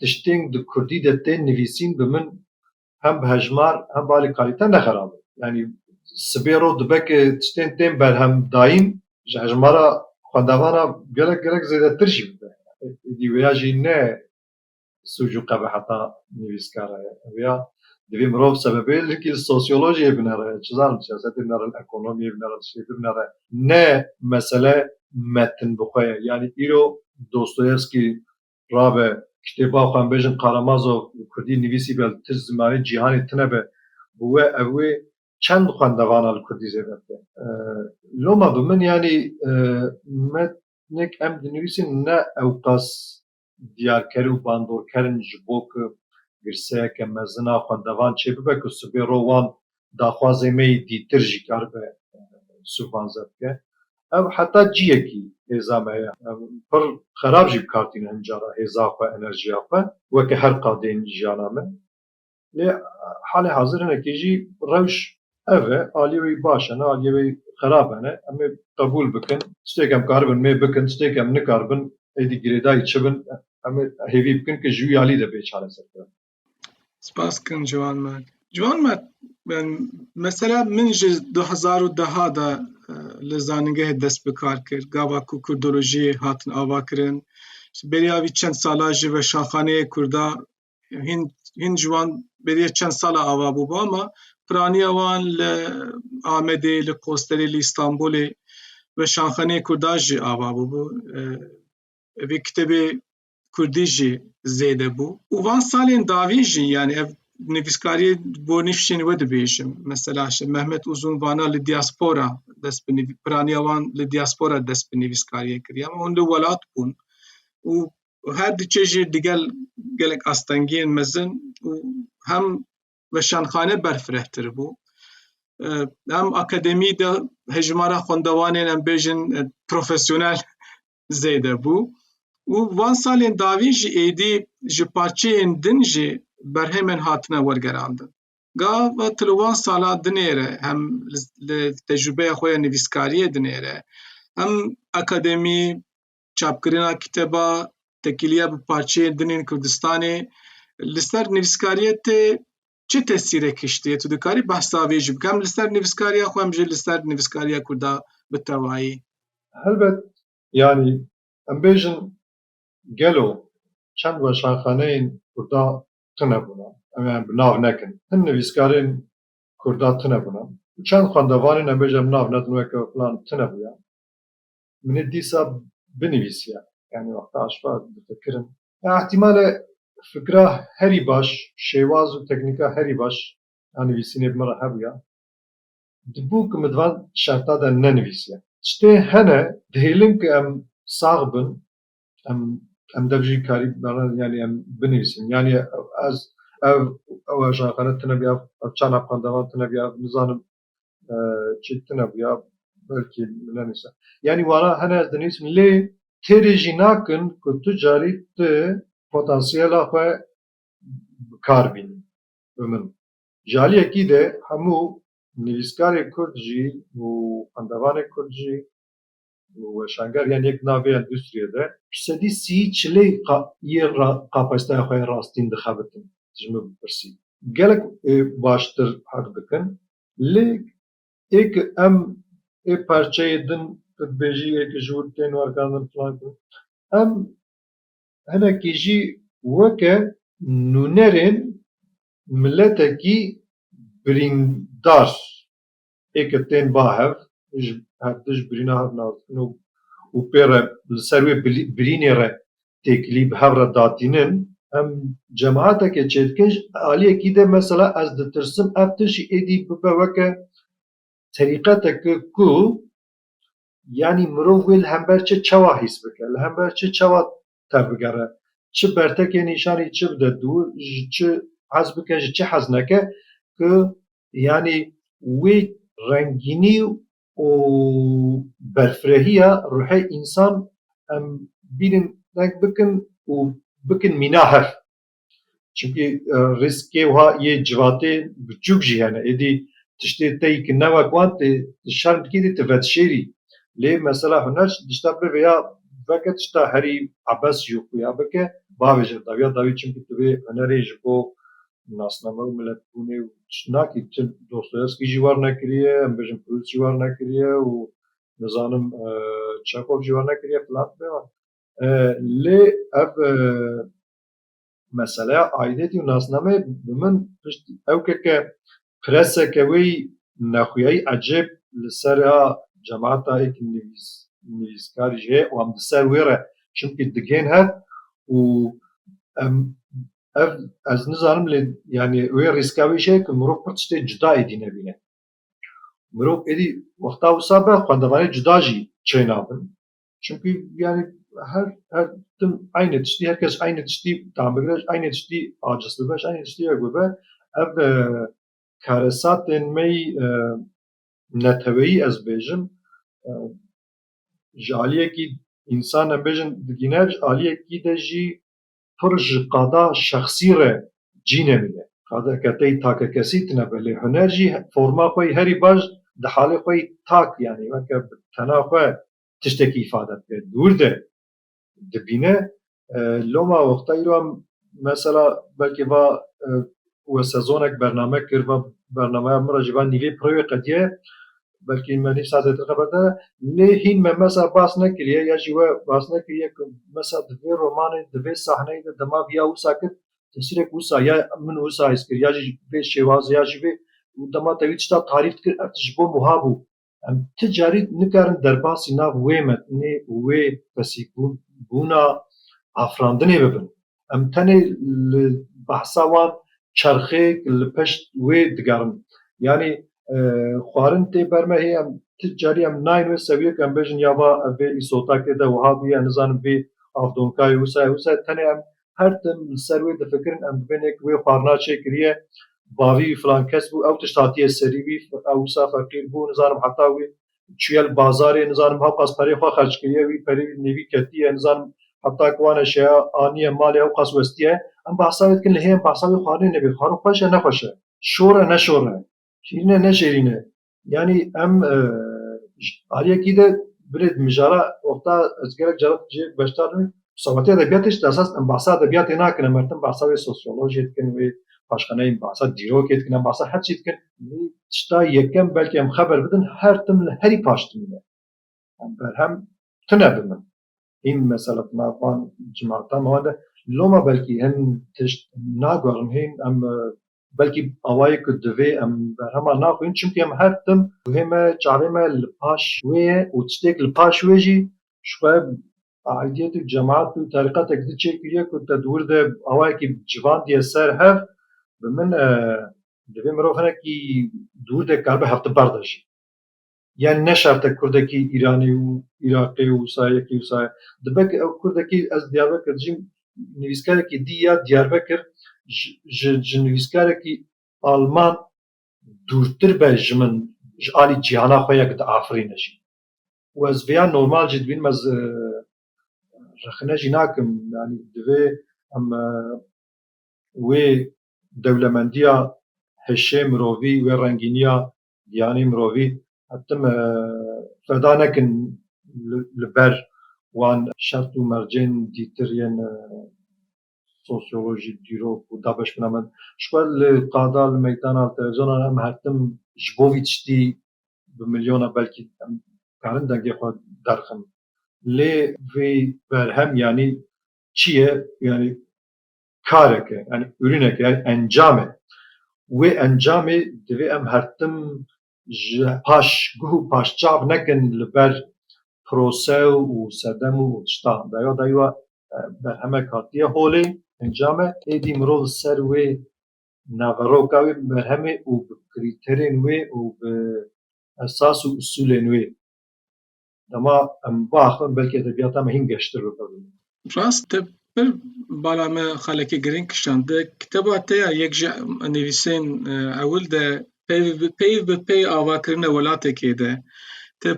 تشتین د کردی ده تین نویسین به من هم به هجمار هم بالی کالیته نخرابه یعنی سبیرو دبک تشتین تین بر هم داین هجمارا خواندوانا گلک زیده ترشی بده دیویا جی نه سوجو قبه حتا نویسکاره ویا دوی مروف سببه لکی سوسیولوژی بناره چیزان سیاست بناره اکونومی بناره شیء بناره نه مسئله متن بخواه یعنی ایرو دوستویفسکی رابه کتابا خوان بیشن کارامازوف کردی نویسی بل تر زمانی جهانی تنه به بوه اوه چند خواندوان کردی زیده لوما بمن یعنی متنک ام نویسین نه اوقاس دیارکری و باندورکرین جبو که گرسه که مزنا خواندوان چه ببه که سبی روان داخوازه می دیتر جیکار به سوفان زد که او حتی جیه کی هزامه پر خراب جیب کارتین هنجارا هزا خواه انرژیا خواه وکه هر قادین جیانامه لی حال حاضر هنکی جی روش اوه آلیوی باشنه آلیوی خرابه نه اما قبول بکن ستیکم کاربن می بکن ستیکم نکاربن ایدی گریدای چبن اما هیوی بکن که جوی آلی ده بیچاره سکرن سپاس کن جوان مرد مثلا من جه 2010 دا لزانگه دست بکار کرد گاوا کو کردولوژی هاتن آوا کرن بریاوی چند سالا جه و شاخانه کردا هین جوان بریه چند سالا آوا بوبا اما پرانی آوان لآمده لقوستری لإستانبولی و شاخانه کردا جه آوا بوبا وی کتب کردی جه زیده بو و وان سالین داوی جه یعنی نویسکاری بو نفشین ود بیشم مثلا محمد uzun vana li diaspora dest bi piraniyawan li diaspora dest bi nivîskariyê kiriye ama hûn li welat bûn û her diçe jî digel gelek astengiyên mezin û hem weşanxane berfirehtir bû hem akademî de hejmara xwendewanên em bêjin profesyonel zêde bû û van salên dawî jî êdî ji parçeyên din jî berhemen hatine wergerandin. Gava tilwan sala dinêre hem li tecrübeya xwe ya nivîskariyê dinêre hem akademî çapkirina kitêba tekiliya bi parçeyên dinên Kurdistanê li ser nivîskariyê tê çi tesîrek hiştiye tu dikarî behsa wê jî bikî hem li ser nivîskariya xwe hem jî li ser nivîskariya Kurda bi tevahî Elbet yani em bêjin gelo çend weşanxaneyên Kurda tune bûne em yan bi nav nekin hin nivîskarên Kurda tune bûne çend xwendevanên em bêjin nav nedin weke filan tune bûye min ê dîsa binivîsiye yani wexta aşva difikirin ihtimale fikra herî baş şêwaz û teknîka herî baş a nivîsînê bi me re hebûye dibû ku min di van şerta de nenivîsiye tiştê hene dihêlin ku em sax bin em dev jî karî yani em binivîsin yani ez ev weşanxane tune bûye ev çanda xwendevan tune bûye nizanim çi tune bûye belkî nenivîse yani wana hene ez dinivîsim lê têrê jî nakin ku tu carî tu potansiyela xwe bikar bînî bi min ji aliyekî de hemû nivîskarê Kurd jî û xwendevanê Kurd jî û weşanger yan yek navê endûstriyê de sedî sî çilê yê qapeşteya xwe rastîn dixebitin ji min bipirsî gelek baştir hek dikin lê ê ku em ê parçeyê din tu dibêjî ê ku ji wir tên wergerandin filan em hinekî jî weke nûnerên milletekî birîndar ê ku tên bahev her du ji birîna hev nazikin û pê re li ser wê birînê re têkilî bi hev re datînin em cemaeteke çêdikin aliyekî de mesela ez ditirsim ev tişt jî êdî bibe weke terîqeteke ku yani mirov wê li hember çi çawa hîs bike li hember çi çawa tevbigere çi bertekê nîşanî çi bide dû ji çi hez bike ji çi hez neke ku yani wê rengînî û berfirehîya ruhê însan em bînin denk bikin û bikin mîna hev çunkî rîskê wiha yê civatê biçûk jî hene êdî tiştê teyî ku ne wek wan tê şerm dikî tê tu vedşêrî lê mesela huner dişta bivêya وقت شتا هری عباس جو یا بکه باوجه داوی چون که توی هنری جبو ناسنامه و ملت بونه و چناکی چون دوستویفسکی جوار نکریه ام بجن پروست جوار نکریه و نزانم چاکوف جوار نکریه فلان بیان لی اف مسئله عایدتی و ناسنامه بمن او که پرسه که وی نخویی عجب لسر جماعت ایک نویسکاری جه و هم دسر ویره چونکه دگین هد و از نظرم یعنی وی ریسکاوی شه که مروف پرچته جدا ایدی نبینه مروف ایدی وقتا و سابه خواندوانه جدا جی چه نابن چونکه یعنی هر تم aynı tişti herkes aynı tişti tamamıyla aynı tişti acıslı baş aynı tişti gibi ev karesatın mey netveyi az bejim jaliye ki insan bejim diğer jaliye ki de ji فرج قضاء شخصی ره جینه میده قضا کتی تاک کسی تنبله هنر جی فرما خوی هری باش ده حال خوی تاک یعنی وقت تنا خوی تشتکی ifade کرد دور ده دبینه لوما وقتی رو مثلا بلکه با و سزونک برنامه کرد و برنامه مراجعه نیوی پروی قدیه بلکه منی سازت خبرده لهین مثلا باس نکریه یا جوا باس نکریه مثلا دوی رمان دوی صحنه دما بیا و ساکت تسیر کوسا یا من و سایز کر یا جی به شواز یا جی دما تویت تا تعریف کر ارتجبو محابو ام تجاری نکارن درباسی نا ویمت نه وی پسیکون بونا افراندنه ببن ام تنه بحثوان چرخه لپشت وی دگرن یعنی خوارن تی برمه هم تجاری هم ناین و سویه کم بجن یا با به ایسوتا که ده وهابی نزان به افدونکای وسا تنه هم هر تم سروی د فکرن ام بینه کوی خوارنا چه کریه باوی فلان کس بو او تشتاتی سری بی او سا فقیر بو نزانم حتی وی چیل بازار نزانم ها قاس پری خو خرج کریه وی پری نیوی کتی نزانم حتی کوانه شیا آنی مال او قاس وستیه ام بحثاوت کن لهم بحثاوی خوارن نبی خوارن خوشه نخوشه شوره نشوره شیرینه نه شیرینه یعنی ام آریه کی ده برید مجارا وقتا از گرک جرات جی بشتارن صحبت ادبیاتش اساس ام بحث ادبیات نه کنه مرتم بحثای سوسیولوژی کنه و başkanı بحثا دیروک کنه بحثا هر چیز کنه تا یکم بلکه ام خبر بدن هر تم هری پاشتمه بر هم تنبم این مسئله ما فان جماعت ما ده لوما بلکه هم تشت ناگرم هین ام بلکه آوای که دوی ام برهما ناخوین چونکه ام هر تم وهمه چاویمه لپاش وی و تشتیک لپاش ویجی شوی عیدیت جماعت و طریقت اکدی چه کریه که تدور ده آوای که جوان دیه سر هف به من دوی مروفنه که دور ده کاربه هفته برداشی یعنی نشرت کردکی ایرانی و عراقی و سایه کی و سایه دبک کردکی از دیاربکر جیم نویسکاره که دیا دیاربکر جنویسکارێکی ئالمان دوورتر بە ژمن عالی جیهانا خۆیەک ئافرینەژی وەز ڤیان نۆرمال جی دبین مەز ڕخنەژی ناکەم ینی divê em wê dewlemendiya hişê mirovî wê rengîniya giyanî mirovî hetim feda nekin li ber wan şert û mercên dîtir yên سوسیولوژی دیروک و دابش بنامن شکل قادا لمیدان تلویزیون هم هرتم جبویچتی به میلیون بلکی کارن دنگی خود درخم لی وی برهم یعنی چیه یعنی کاره که یعنی ürüne که یعنی انجامه و انجامه دوی هم هرتم پاش گو پاش چاب نکن لبر پروسه و سدم و شتا دایو برهمه کاتیه هولی انجامه ایدی مرو سر و ناغروکاوی برهمه و کریترین و به اساس و اصولین و دما ام باخم بلکه ادبیات هم هین گشتر رو ببینیم راست بر بالا ما خالکی گرین کشانده کتابات یا یک نویسین اول ده پی به پی آوا کرنه ولاته که ده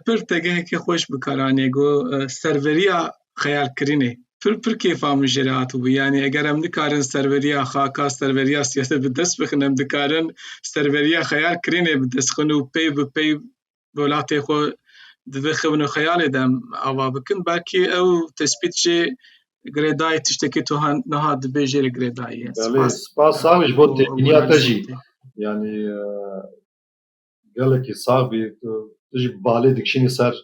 پر تگه که خوش بکارانه گو سروریا خیال کرینه پر کیف آموزشات و یعنی اگر هم دکارن سروریا خاکا سروریا سیاست به دست بخنم دکارن سروریا خیال کرینه به دست خنو پی به پی ولاته خو divê xewin û xeyalê de em ava bikin belkî ew tespît jê girêdayê tiştekî tu niha dibêje li girêdayî. بله سپاس ساوی ji bo têkîniyata jî yani gelekî sax bî tu jî balê dikişînî ser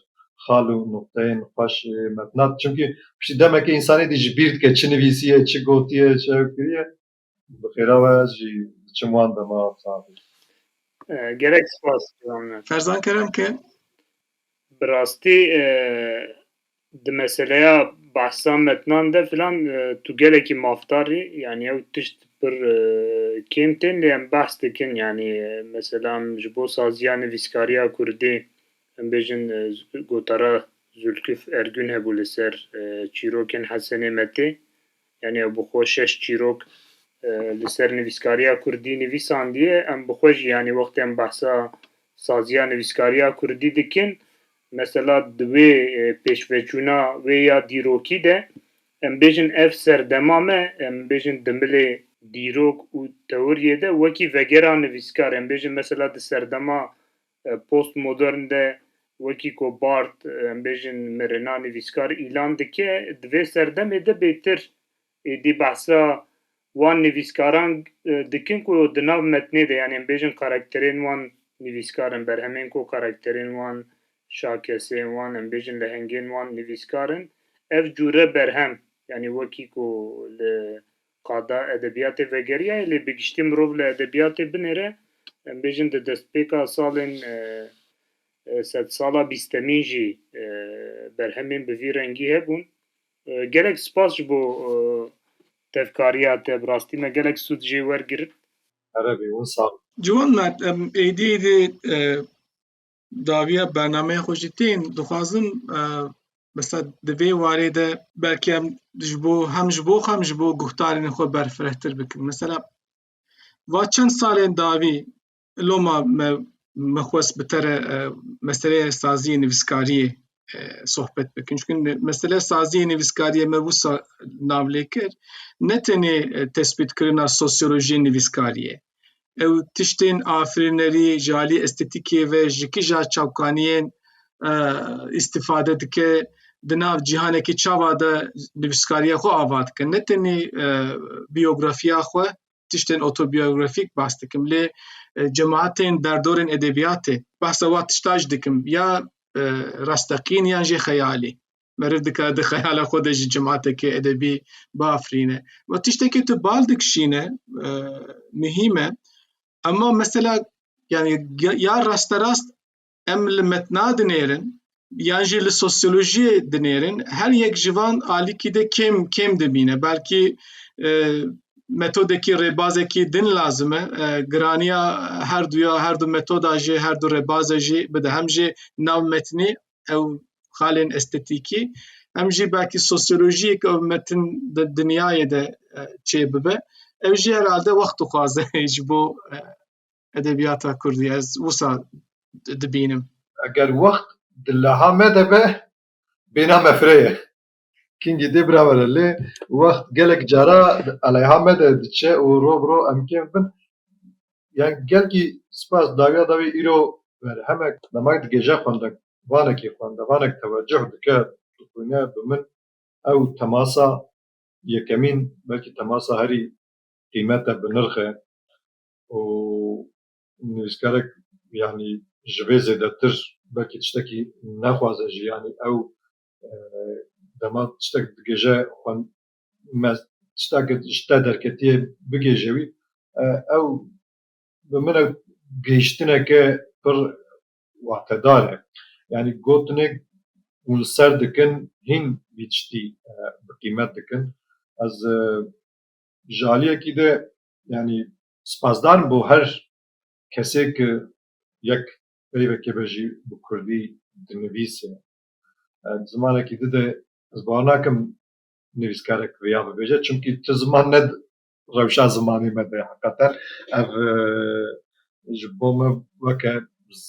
xal û nuqteyên xweş metnat çünkü piştî demeke însanê dî ji bîr dike çi nivîsiye çi gotiye çi ew kiriye bi xêra we ez jî diçim wan dema saxî Gerek spas Ciwan Mert. Ferzan kerem ke Bi rastî di meseleya behsa metnan de filan tu gelekî mafdarî yani ew tişt pir kêm tên lê em behs dikin yani mesela ji bo saziya nivîskariya Kurdî em bêjin gotara Zülküf Ergün hebû li ser çîrokên Hesenê Metê yani ew bi xwe 6 çîrok li ser nivîskariya Kurdî nivîsandiye em bi xwe jî yani wextê em behsa saziya nivîskariya Kurdî dikin mesela di wê pêşveçûna wê ya dîrokî de em bêjin ev serdema me em bêjin di milê dîrok û teoriyê de wekî vegera nivîskar em bêjin mesela di serdema postmodern de wekî ku Barth em bêjin mirina nivîskar îlan dike di vê serdemê de bêtir êdî behsa wan nivîskaran dikin ku di nav metnê de yani em bêjin karakterên wan nivîskarin berhemên ku karakterên wan şakesên wan em bêjin lehengên wan nivîskarin ev cûre berhem yani wekî ku li qada edebiyatê vegeriyayê lê bi giştî mirov li edebiyatê binêre em bêjin di destpêka salên sed sala bîstemîn jî berhemên bi vî rengî hebûn gelek spas ji bo tevkariya te bi rastî me gelek sûd jê wergirin here bê win sax Ciwan Mert em êdî êdî dawiya bernameyê xwe jî tên dixwazim mesela di vê warê de belkî em ji bo hem ji bo xem ji bo guhdarên xwe berfirehtir bikin. Mesela va çend salên dawî loma me xwest bi te re meseleyê saziyê nivîskariyê sohbet bikin. Çünkü mesele saziyê nivîskariyê me wisa nav lê kir ne tenê tespîtkirina sosyolojiyê nivîskariyê. Ew tiştên afirînerî ji alî estetîkê ve ji kîja çavkaniyên îstîfade dike di nav cîhanekî çawa de nivîskariya xwe ava dikin. Ne tenê biyografiya xwe tiştên otobiyografîk bahs dikim lê cemaetên derdorên edebiyatê behsa wa tişta jî dikim ya rastaqîn yan jî xeyalî. Meriv dikare di xeyala xwe de ji cemaetekê edebî biafirîne. Ve tiştekî tu bal dikişîne mihîm e ama mesela yani ya rasterast em li metna dinêrin yan jî li sosyolojiyê dinêrin her yek ji van alîkî de kêm dibîne belkî metodekî rêbazekî din lazim e giraniya her du metoda jî her du rêbaza jî bide hem jî nav metnî ew xalên estetîkî hem jî belkî sosyolojiyek ew metin di dinyayê de çê bibe ew jî herhalde wext dixwaze ji bo edebiyata Kurdî ez wisa dibînim. eger wext di leha me de be bêhna mefrê ye kîngî dê biravere lê wext gelek cara aleyha me de diçe û rov em kêm bin yani gelkî spas dawiya dawî îro berhemek demek digêje xwendevanekê xwendevanek teweccuh dike dixwîne bi min ew temasa yekemîn belkî temasa herî qîmet e bi nirx e û nivîskarek yani ji vê zêdetir belkî tiştekî nexwaze jî yani ew dema tiştek digêje tiştek ji te derketiye bigêje wî ew bi min ew gihîştineke pir watedar e yani gotinek hûn li ser dikin hîn vî tiştî bi qîmet dikin ez ji aliyekî de yani spasdarim bo her kesê ki yek peyvekê ve jî bi Kurdî dinivîse zimanekî di de ez bawer nakim nivîskarek vêya bibêje çünkü ti ziman ne rewşa zimanî me de heqeten ev ji bo me weke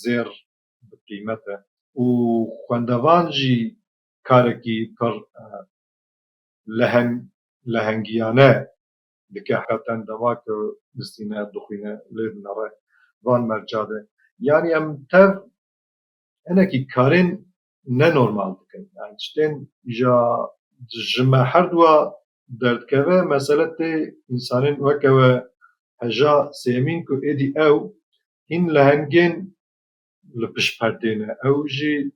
zêr bi qîmet e û xwendevan jî karekî pir lehengiyane dike heqeten dema ku bistîne dixwîne lê dinere van merca de yani em tev hinekî karên ننورمال دکن یعنی تشتین جا جمع هر دوا دردکوه مسئله تی انسانین وکوه هجا سیمین که ایدی او این لهنگین لپش پردینه او جی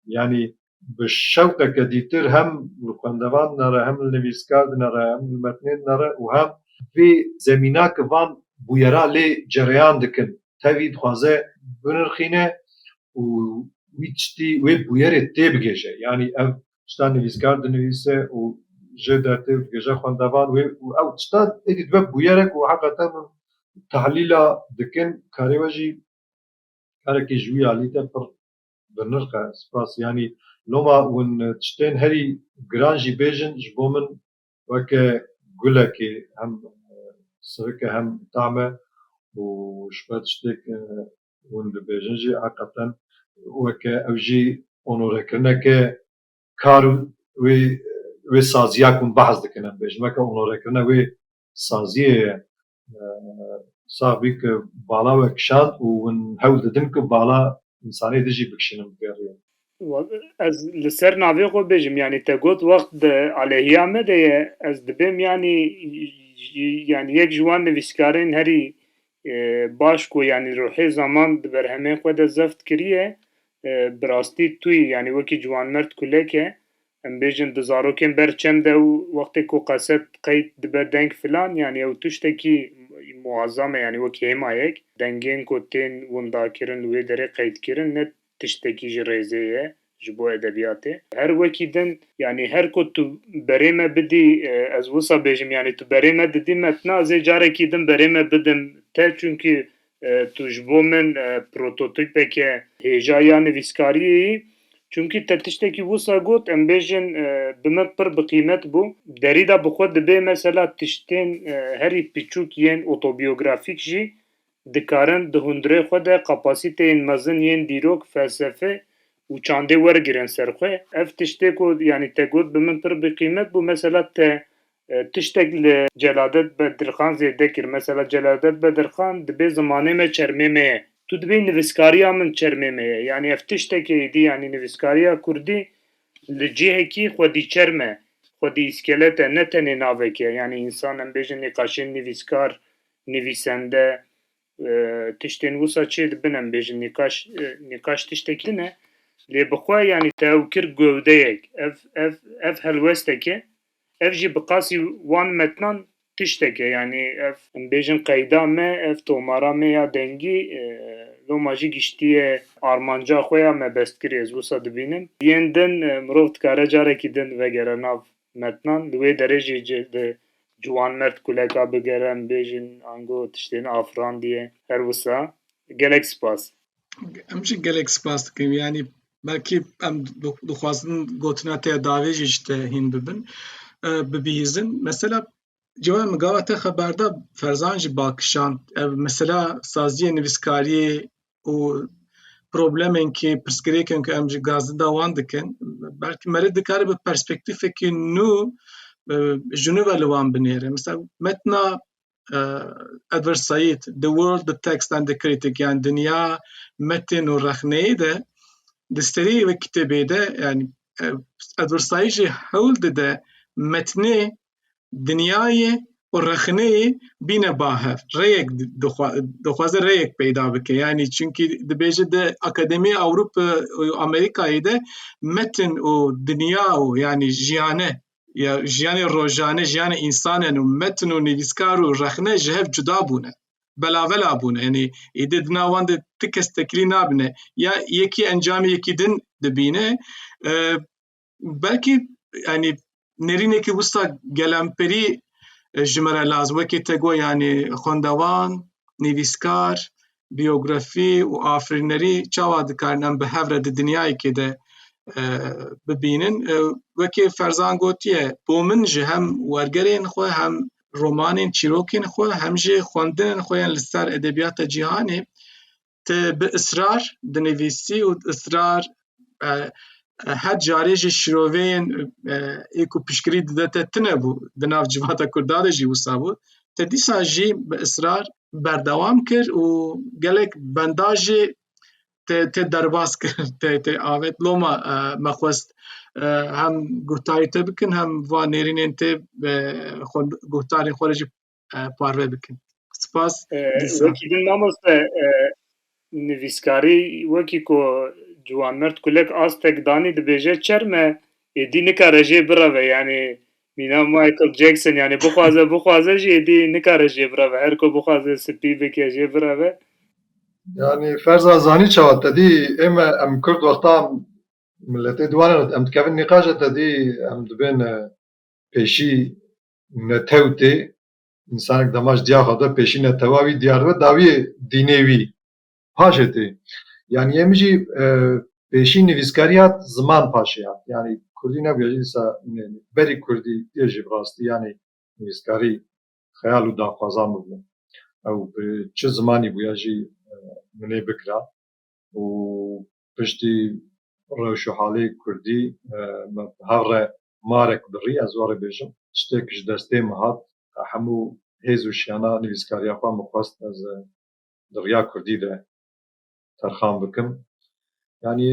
یعنی بشوته که دیتر هم لخوندوان نره هم نویسکارد نره هم متنین نره و هم وی زمینه که وان بویرا لی جریان دکن تاوید خوازه بنرخینه و وی تشتی وی بویره تی بگیجه یعنی او تشتا نویسکارد نویسه و جه در تی بگیجه خوندوان و او تشتا ایدی دو بویره که حقیقتا تحلیلا دکن کاری وجی کاری که جوی علیتا پر بنرخه سپاس یعنی لوما ون تشتين هري جرانجي بيجن جبومن وكا قولكي هم سركة هم طعمة وشبات تشتك ون بيجنجي عقبتن وكا اوجي اونوركرنا كا كارو وي سازيا كون بحث دكنا بيجن وكا اونوركرنا وي سازية صاحبك بالا وكشان ون هول ددنك بالا انساني دجي بكشنم بيريا از لسر ناوی خو بجم یعنی تگوت وقت علیه آمده از دبیم یعنی یک جوان نویسکارین هری باش کو یعنی روحی زمان بر همه خود زفت کریه براستی توی یعنی وکی جوان مرد کله که ام بجن دزاروکن برچم ده وقتی کو قصد قید دبر دنگ فلان یعنی او توشتکی معظمه یعنی وکی همایک دنگین کو تین وندا کرن وی داره قید کرن net tiştekî ji rêzê ye ji bo edebiyatê her wekî din yanî her ku tu berê me bidî ez wisa bêjim yanî tu berê me didî metna ez ê carekî din berê me bidim te çünkü tu ji bo min prototîpeke hêja ya nivîskariyê yî çünkü te tiştekî wisa got em bêjin bi min pir bi qîmet bû derî de bi xwe dibê mesela tiştên herî piçûk yên otobiyografîk jî dikarin di hundirê xwe de kapasiteyên mezin yên dîrok, felsefe û çandê wergirin ser xwe. Ev tiştê ku yanî te got bi min pir bi qîmet bû mesela te tiştek li Celadet Bedirxan zêde kir. Mesela Celadet Bedirxan dibe zimanê me çermê me ye. Tu dibê nivîskariya min çermê me ye. Yani ev tiştekê êdî yanî nivîskariya Kurdî li cihekî xwedî çerme, xwedî îskelete ne tenê naveke yani însan em bêjin nîqaşên nivîskar, nivîsende tiştên wisa çê dibin em bêjin nîqaş tiştekî ne lê bi xwe yanî te ew kir gewdeyek ev helwesteke ev jî bi qasî wan metnan tişteke yani ev em bêjin qeyda me ev tomara me ya dengî loma jî giştiye armanca xwe ya me bestkirî ez wisa dibînim yên din mirov dikare carekî din vegere nav metnan li wê derê jî ciwan mert kuleka bigere em bêjin ango tiştên afran diye her wisa gelek spas em jî gelek spas dikim yanî belkî em dixwazin gotina te davê jî ji te hîn bibin bibihîzin mesela ciwan migava te xeberdar Ferzan jî bakişand ev mesela saziyê nivîskariyê û problemên kê pirsgirêkên ku em ji gazinda wan dikin belkî merê dikare bi perspektîfekî nû ji nû ve li wan binêre mesela metna Edward Said The World, the Text and the Critic yani Dünya, Metin û Rexneyê de di seriyê ve kitêbê de yani Edward Said jî hewl dide metnê dinyayê û rexneyê bîne bahev rêyek dixwaze rêyek peyda bike yani çünkü dibêje de Akademiya Awropa û Amerîkayê de metin û dinya û yani jiyane ya jiyanê rojane jiyanê însanen û metin û nivîskar û rexne ji hev cuda bûne belavela bûne yani êdî di nav wan de ti kes tekilî nabine ya yekî encamê yekî din dibîne belkî yani nêrînekî wisa gelemperî ji me re lazim wekî te got yani xwendevan, nivîskar, biyografî û afirînerî çawa dikarin em bi hev re di dinyayekê de bibînin wekî Ferzan gotiye bo min ji hem wergerên xwe hem romanên çîrokên xwe hem jî xwendinên xwe yên li ser edebiyata cîhanê te bi israr dinivîsî û israr her carê jî şiroveyên ê ku piştgirî dide te tune bû di nav civata Kurda de jî wisa bû te dîsa jî bi israr berdewam kir û gelek benda jî te derbas kir te avet loma mexwest hem guhtarî te bikin hem va nêrînên te guhtarên xwe re jî parve bikin. Spas dîsa. Wekî din mamoste nivîskarî wekî ku Ciwanmerd Kulek astek danî dibêje çerme êdî nikare jê bireve yani mîna Michael Jackson yani bixwaze jî êdî nikare jê bireve her ku bixwaze spî bike jê bireve. Yani ferza zanî çawa tedî em Kurd wexta milletê Ciwanan em dikevin nîqaşa tedî em dibin pêşî netew tê însanek demaş diya xwe pêşî netewa wî diyar dibe dawiyê dînê wî paşê tê. Yani em jî pêşî nivîskariya ziman paşê hat. Yani Kurdî nebûye dîsa berî Kurdî tê jî bi rastî yani nivîskarî xeyal û daxwazan bibû. Ew bi çi zimanî bûye jî minê bikira û piştî rewş û halê Kurdî hevre marek birî ez warê bêjim tiştek ji destê min hat hemû hêz û şiyana nivîskariya xwe min xwest ez di riya Kurdî de terxan bikim. Yani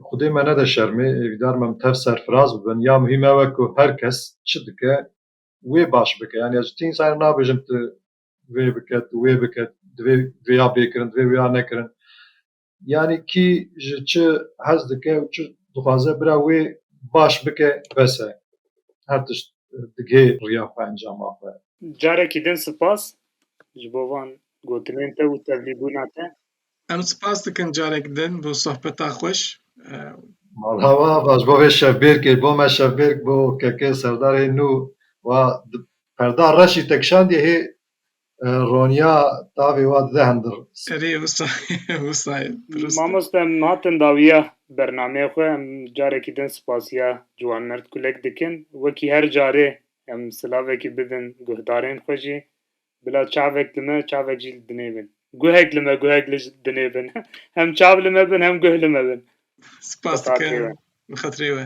Xwedê me nede şermê êvîdar me tev serfiraz bibin ya muhîm ew e ku her kes çi dike wê baş bike yani ez ji tî însanê nabêjim tu vê bike tu wê bike divê vêya bêkirin divê wêya nekirin yani kî ji çi hez dike û çi dixwaze bira wê baş bike bes e her tişt digê riya xwe encama xwe. Carekî din spas ji bo van gotinên te û tevlîbûna te. Em spas dikin carek din bu sohbeta xweş. Malhava ji bo vê şevbêrkê bo me şevbêrk bo kekê serdarê nû wa perda reşî te kişandiye hê roniya tavê wa dide hindir. Serê wisa durust. Mamoste em hatin dawiya bernameyê xwe em carekî din spasiya Ciwanmerd Kulek dikin. Wekî her carê em silavekî bidin guhdarên xwe jî bila çavek li me çavek jî li dinê bin. Guhek li me guhek li dinê bin. Hem çav li me bin hem guh li me bin. Spas dikim bi xetirê we.